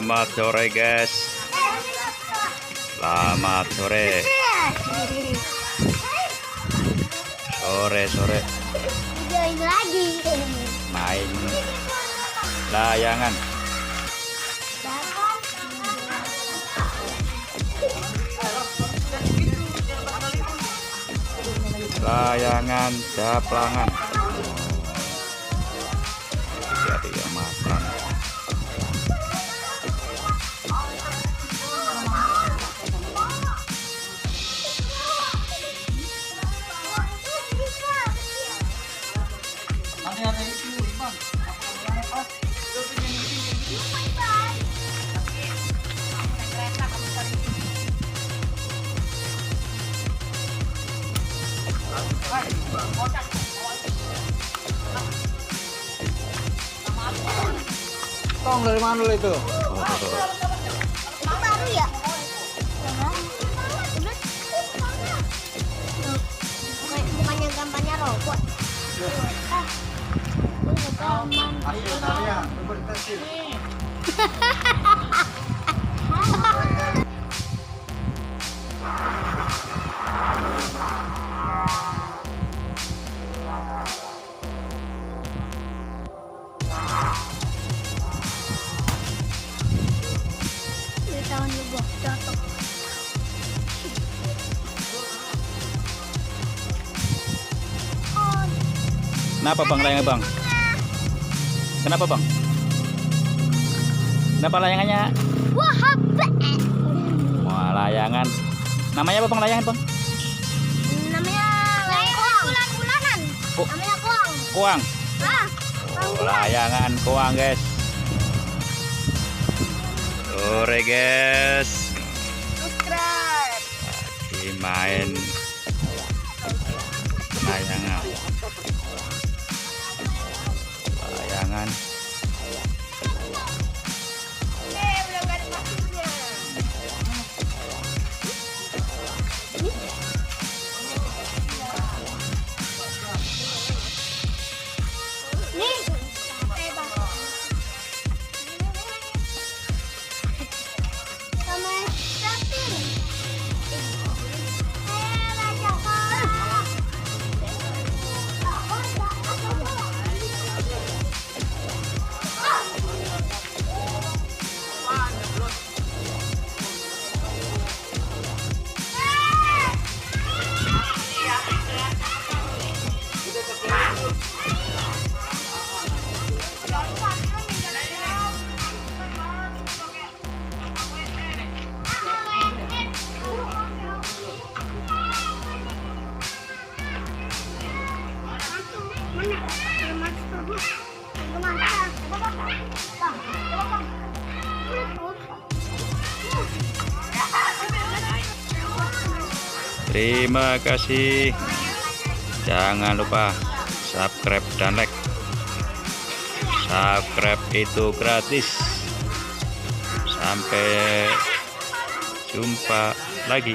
Selamat sore guys. Selamat sore. Sore Join lagi. main layangan. Layangan japlangan. Jadi yang makan. Tong dari mana dulu itu? Emang baru ya? Bukannya gambarnya robot. Tahun lu jatuh. Kenapa bang layangan bang? Kenapa bang? Kenapa layangannya? Wah, Wah layangan. Namanya apa bang layangan bang? namanya bulan-bulanan. Oh. Namanya koang. Koang. Ah, Oh, layangan koang guys. Sore guys. subscribe. Lagi main layangan. Layangan. Belum ada maksudnya. Nih, capek banget. Sama sapir. Baca kok. Terima kasih. Jangan lupa subscribe dan like. Subscribe itu gratis. Sampai jumpa lagi.